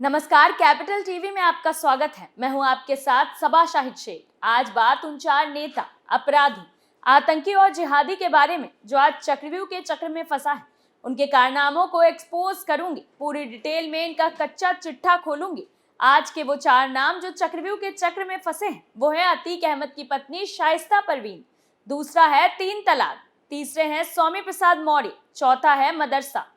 नमस्कार, capital TV में आपका स्वागत है। मैं हूं आपके साथ सबा शाहिद शेख। आज बात उन 4 नेता, अपराधी, आतंकी और जिहादी के बारे में जो आज चक्रव्यूह के चक्र में फंसा है। उनके कारनामों को एक्सपोज करूंगी, पूरी डिटेल में इनका कच्चा चिट्ठा खोलूंगी। आज के वो 4 नाम जो चक्रव्यूह के चक्र में फंसे हैं वो है अतीक अहमद की पत्नी शाइस्ता परवीन, दूसरा है 3 तलाक, तीसरे हैं स्वामी प्रसाद मौर्य, चौथा है मदरसा।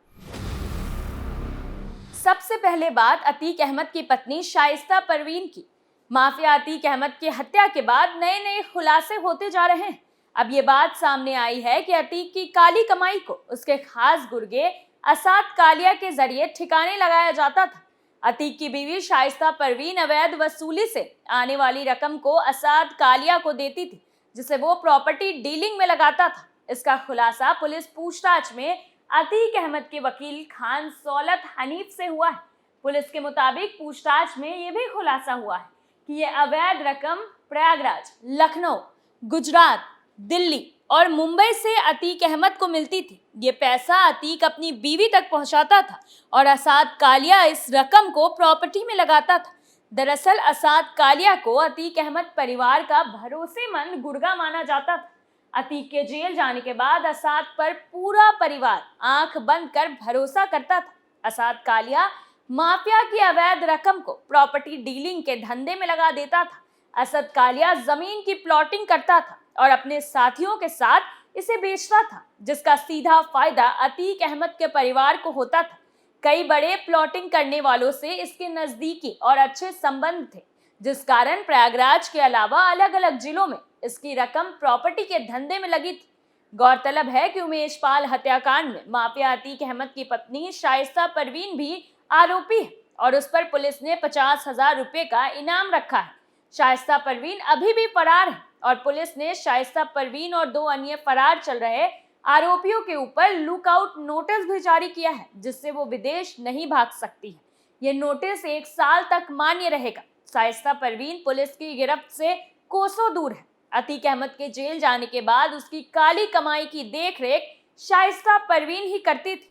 सबसे पहले बात अतीक अहमद की पत्नी शाइस्ता परवीन की। माफिया अतीक अहमद की हत्या के बाद नए नए खुलासे होते जा रहे हैं। अब ये बात सामने आई है कि अतीक की काली कमाई को उसके खास गुर्गे असाद कालिया के जरिए ठिकाने लगाया जाता था। अतीक की बीवी शाइस्ता परवीन अवैध वसूली से आने वाली रकम को असाद कालिया को देती थी, जिसे वो प्रॉपर्टी डीलिंग में लगाता था। इसका खुलासा पुलिस पूछताछ में अतीक अहमद के वकील खान सौलत हनीफ से हुआ है। पुलिस के मुताबिक पूछताछ में यह भी खुलासा हुआ है कि यह अवैध रकम प्रयागराज, लखनऊ, गुजरात, दिल्ली और मुंबई से अतीक अहमद को मिलती थी। ये पैसा अतीक अपनी बीवी तक पहुंचाता था और असाद कालिया इस रकम को प्रॉपर्टी में लगाता था। दरअसल असाद कालिया को अतीक अहमद परिवार का भरोसेमंद गुर्गा माना जाता था। अतीक के जेल जाने के बाद असाद पर पूरा परिवार आंख बंद कर भरोसा करता था। असाद कालिया माफिया की अवैध रकम को प्रॉपर्टी डीलिंग के धंधे में लगा देता था। असद कालिया जमीन की प्लॉटिंग करता था और अपने साथियों के साथ इसे बेचता था, जिसका सीधा फायदा अतीक अहमद के परिवार को होता था। कई बड़े प्लॉटिंग करने वालों से इसके नजदीकी और अच्छे संबंध थे, जिस कारण प्रयागराज के अलावा अलग अलग जिलों में इसकी रकम प्रॉपर्टी के धंधे में लगी थी। गौरतलब है कि उमेश पाल हत्याकांड में माफिया अतीक अहमद की पत्नी शाइस्ता परवीन भी आरोपी है और उस पर पुलिस ने 50,000 रुपए का इनाम रखा है। शाइस्ता परवीन अभी भी फरार है और पुलिस ने शाइस्ता परवीन और 2 अन्य फरार चल रहे आरोपियों के ऊपर लुकआउट नोटिस भी जारी किया है, जिससे वो विदेश नहीं भाग सकती है। ये नोटिस 1 साल तक मान्य रहेगा। शाइस्ता परवीन पुलिस की गिरफ्त से कोसों दूर है। अतीक अहमद के जेल जाने के बाद उसकी काली कमाई की देखरेख शाइस्ता परवीन ही करती थी।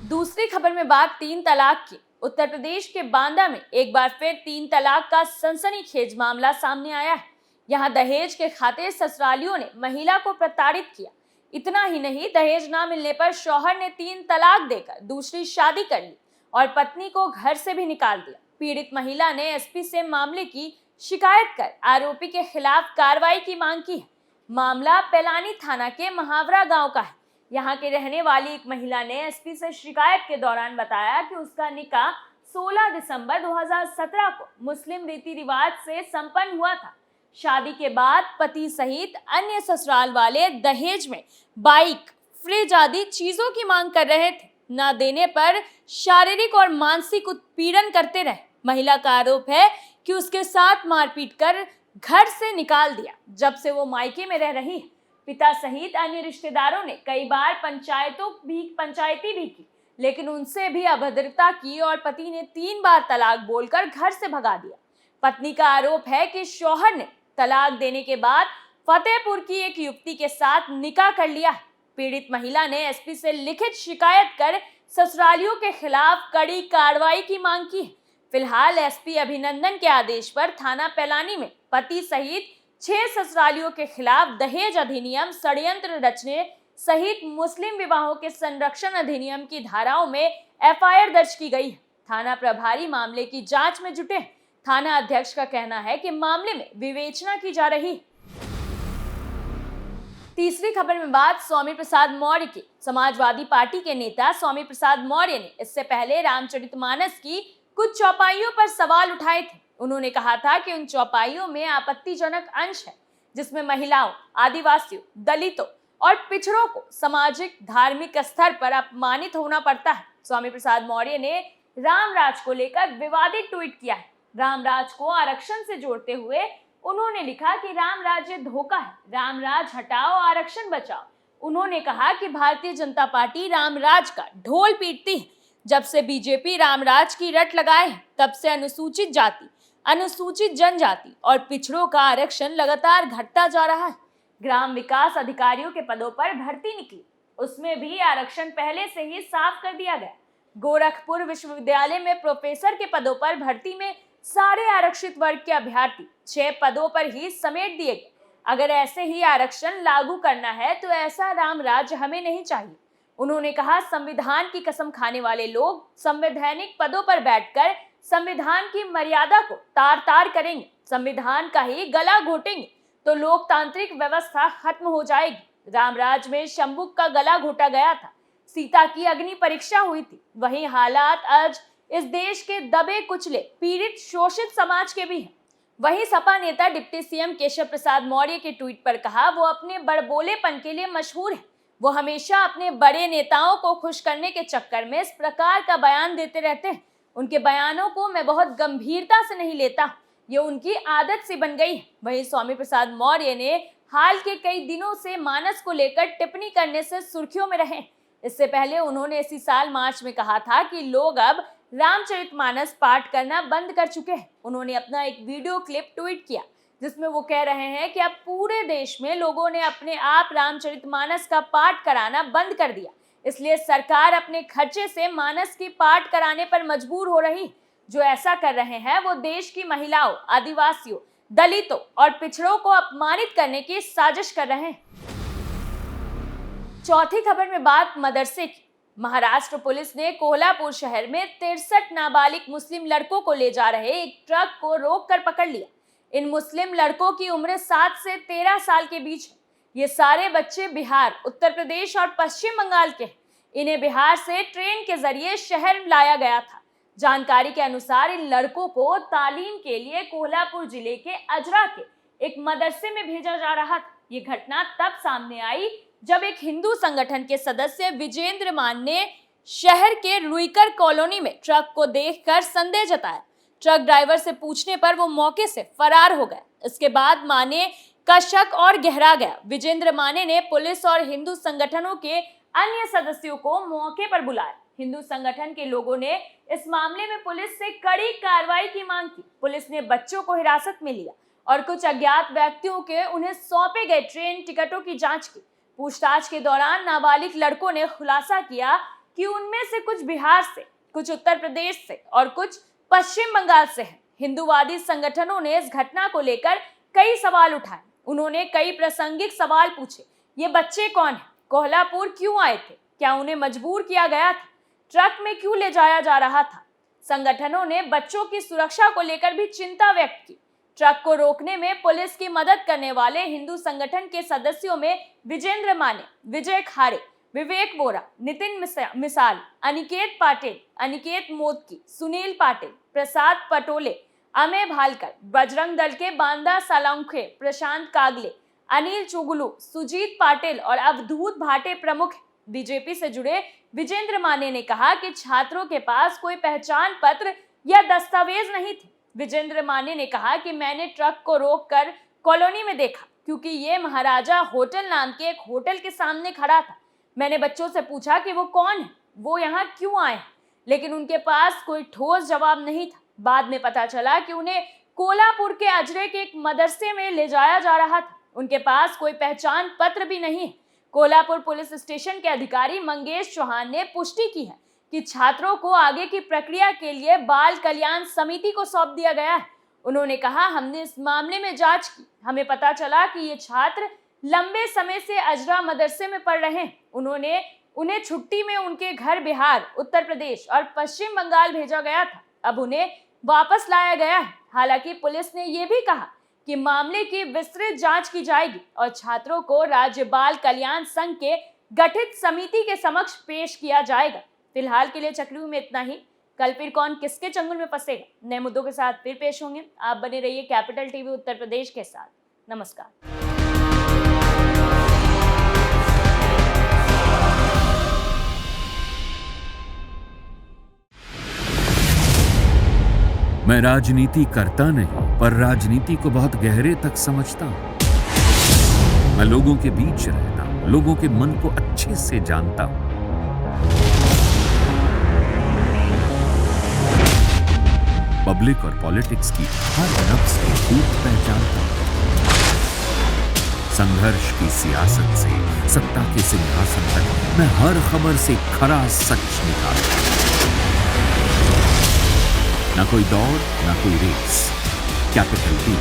दूसरी खबर में बात 3 तलाक की। उत्तर प्रदेश के बांदा में एक बार फिर 3 तलाक का सनसनीखेज मामला सामने आया है। यहाँ दहेज के खातिर ससुरालियों ने महिला को प्रताड़ित किया। इतना ही नहीं, दहेज ना मिलने पर शौहर ने 3 तलाक देकर दूसरी शादी कर ली और पत्नी को घर से भी निकाल दिया। पीड़ित महिला ने एसपी से मामले की शिकायत कर आरोपी के खिलाफ कार्रवाई की मांग की है। मामला पैलानी थाना के महावरा गांव का है। यहाँ के रहने वाली एक महिला ने एसपी से शिकायत के दौरान बताया कि उसका निकाह 16 दिसंबर 2017 को मुस्लिम रीति रिवाज से संपन्न हुआ था। शादी के बाद पति सहित अन्य ससुराल वाले दहेज में बाइक, फ्रिज आदि चीजों की मांग कर रहे थे। न देने पर शारीरिक और मानसिक उत्पीड़न करते रहे। महिला का आरोप है कि उसके साथ मारपीट कर घर से निकाल दिया। जब से वो मायके में रह रही है, पिता सहित अन्य रिश्तेदारों ने कई बार पंचायती भी की, लेकिन उनसे भी अभद्रता की और पति ने 3 बार तलाक बोलकर घर से भगा दिया। पत्नी का आरोप है कि शौहर ने तलाक देने के बाद फतेहपुर की एक युवती के साथ निकाह कर लिया है। पीड़ित महिला ने एसपी से लिखित शिकायत कर ससुरालियों के खिलाफ कड़ी कार्रवाई की मांग की है। फिलहाल एसपी अभिनंदन के आदेश पर थाना पैलानी में पति सहित 6 ससुरालियों के खिलाफ दहेज अधिनियम, षड्यंत्र रचने सहित मुस्लिम विवाहों के संरक्षण अधिनियम की धाराओं में एफआईआर दर्ज की गई है। थाना प्रभारी मामले की जांच में जुटे हैं। थाना अध्यक्ष का कहना है कि मामले में विवेचना की जा रही है। तीसरी खबर में बात स्वामी प्रसाद मौर्य की। समाजवादी पार्टी के नेता स्वामी प्रसाद मौर्य ने इससे पहले रामचरितमानस की कुछ चौपाइयों पर सवाल उठाए थे। उन्होंने कहा था कि उन चौपाइयों में आपत्तिजनक अंश है, जिसमें महिलाओं, आदिवासियों, दलितों और पिछड़ों को सामाजिक धार्मिक स्तर पर अपमानित होना पड़ता है। स्वामी प्रसाद मौर्य ने रामराज को लेकर विवादित ट्वीट किया है। रामराज को आरक्षण से जोड़ते हुए उन्होंने लिखा कि राम राज्य धोखा है, रामराज हटाओ, आरक्षण बचाओ। उन्होंने कहा कि भारतीय जनता पार्टी रामराज का ढोल पीटती है। जब से बीजेपी रामराज की रट लगाए है, तब से अनुसूचित जाति, अनुसूचित जनजाति और पिछड़ों का आरक्षण लगातार घटता जा रहा है। ग्राम विकास अधिकारियों के पदों पर भर्ती निकली, उसमें भी आरक्षण पहले से ही साफ कर दिया गया। गोरखपुर विश्वविद्यालय में प्रोफेसर के पदों पर भर्ती में सारे आरक्षित वर्ग के अभ्यर्थी 6 पदों पर ही समेट दिए गए। अगर ऐसे ही आरक्षण लागू करना है तो ऐसा राम राज्य हमें नहीं चाहिए। उन्होंने कहा, संविधान की कसम खाने वाले लोग संवैधानिक पदों पर बैठकर संविधान की मर्यादा को तार-तार करेंगे, संविधान का ही गला घोटेंगे तो लोकतांत्रिक व्यवस्था खत्म हो जाएगी। रामराज में शंभुक का गला घोटा गया था, सीता की अग्नि परीक्षा हुई थी। वही हालात आज इस देश के दबे कुचले पीड़ित शोषित समाज के भी हैं। वहीं सपा नेता डिप्टी सीएम केशव प्रसाद मौर्य के ट्वीट पर कहा, वो अपने बड़बोलेपन के लिए मशहूर है। वो हमेशा अपने बड़े नेताओं को खुश करने के चक्कर में इस प्रकार का बयान देते रहते हैं। उनके बयानों को मैं बहुत गंभीरता से नहीं लेता, ये उनकी आदत सी बन गई है। वहीं स्वामी प्रसाद मौर्य ने हाल के कई दिनों से मानस को लेकर टिप्पणी करने से सुर्खियों में रहे। इससे पहले उन्होंने इसी साल मार्च में कहा था कि लोग अब रामचरितमानस पाठ करना बंद कर चुके हैं। उन्होंने अपना एक वीडियो क्लिप ट्वीट किया जिसमें वो कह रहे हैं कि अब पूरे देश में लोगों ने अपने आप रामचरितमानस का पाठ कराना बंद कर दिया, इसलिए सरकार अपने खर्चे से मानस की पाठ कराने पर मजबूर हो रही। जो ऐसा कर रहे हैं वो देश की महिलाओं, आदिवासियों, दलितों और पिछड़ों को अपमानित करने की साजिश कर रहे हैं। चौथी खबर में बात मदरसे की। महाराष्ट्र पुलिस ने कोल्हापुर शहर में 63 नाबालिग मुस्लिम लड़कों को ले जा रहे एक ट्रक को रोककर पकड़ लिया। इन मुस्लिम लड़कों की उम्र 7 से 13 साल के बीच है। ये सारे बच्चे बिहार, उत्तर प्रदेश और पश्चिम बंगाल के हैं। इन्हें बिहार से ट्रेन के जरिए शहर लाया गया था। जानकारी के अनुसार इन लड़कों को तालीम के लिए कोल्हापुर जिले के अजरा के एक मदरसे में भेजा जा रहा था। ये घटना तब सामने आई जब एक हिंदू संगठन के सदस्य विजेंद्र मान ने शहर के रुईकर कॉलोनी में ट्रक को देखकर संदेह जताया। ट्रक ड्राइवर से पूछने पर वो मौके से फरार हो गया। इसके बाद माने का शक और गहरा गया। विजेंद्र माने ने पुलिस और हिंदू संगठनों के अन्य सदस्यों को मौके पर बुलाया। हिंदू संगठन के लोगों ने इस मामले में पुलिस से कड़ी कार्रवाई की मांग की। पुलिस ने बच्चों को हिरासत में लिया और कुछ अज्ञात व्यक्तियों के उन्हें सौंपे गए ट्रेन टिकटों की जांच की। पूछताछ के दौरान नाबालिग लड़कों ने खुलासा किया कि उनमें से कुछ बिहार से, कुछ उत्तर प्रदेश से और कुछ पश्चिम बंगाल से हैं। हिंदूवादी संगठनों ने इस घटना को लेकर कई सवाल उठाए। उन्होंने कई प्रासंगिक सवाल पूछे। ये बच्चे कौन हैं? कोल्हापुर क्यों आए थे? क्या उन्हें मजबूर किया गया था? ट्रक में क्यों ले जाया जा रहा था? संगठनों ने बच्चों की सुरक्षा को लेकर भी चिंता व्यक्त की। ट्रक को रोकने में पुलिस की मदद करने वाले हिंदू संगठन के सदस्यों में विजेंद्र माने, विजय खारे, विवेक बोरा, नितिन मिसाल, अनिकेत पाटिल, अनिकेत मोदकी, सुनील पाटिल, प्रसाद पटोले, अमेय भालकर, बजरंग दल के बांदा सालंखे, प्रशांत कागले, अनिल चुगलू, सुजीत पाटिल और अवधूत भाटे प्रमुख। बीजेपी से जुड़े विजेंद्र माने ने कहा कि छात्रों के पास कोई पहचान पत्र या दस्तावेज नहीं थे। विजेंद्र माने ने कहा कि मैंने ट्रक को रोककर कॉलोनी में देखा क्योंकि ये महाराजा होटल नाम के एक होटल के सामने खड़ा था। मैंने बच्चों से पूछा कि वो कौन है, वो यहाँ क्यों आए हैं, लेकिन उनके पास कोई ठोस जवाब नहीं था। बाद में पता चला कि उन्हें कोल्हापुर के अजरे के एक मदरसे में ले जाया जा रहा था। उनके पास कोई पहचान पत्र भी नहीं है। कोल्हापुर पुलिस स्टेशन के अधिकारी मंगेश चौहान ने पुष्टि की है कि छात्रों को आगे की प्रक्रिया के लिए बाल कल्याण समिति को सौंप दिया गया है। उन्होंने कहा, हमने इस मामले में जांच की। हमें पता चला कि ये छात्र लंबे समय से अजरा मदरसे में पढ़ रहे हैं। उन्हें छुट्टी में उनके घर बिहार, उत्तर प्रदेश और पश्चिम बंगाल भेजा गया था। अब उन्हें वापस लाया गया है। हालांकि पुलिस ने यह भी कहा कि मामले की विस्तृत जांच की जाएगी और छात्रों को राज्य बाल कल्याण संघ के गठित समिति के समक्ष पेश किया जाएगा। फिलहाल के लिए चक्रव्यूह में इतना ही। कल फिर कौन किसके चंगुल में फंसेगा, नए मुद्दों के साथ फिर पेश होंगे। आप बने रहिए कैपिटल टीवी उत्तर प्रदेश के साथ। नमस्कार। मैं राजनीति करता नहीं, पर राजनीति को बहुत गहरे तक समझता हूं। मैं लोगों के बीच रहता हूं, लोगों के मन को अच्छे से जानता हूं। पब्लिक और पॉलिटिक्स की हर नब्ज को खूब पहचानता हूं। संघर्ष की सियासत से सत्ता के सिंहासन तक मैं हर खबर से खरा सच निकालता हूं। ना कोई दौड़, ना कोई race. Capital B,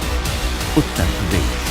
Uttar Pradesh.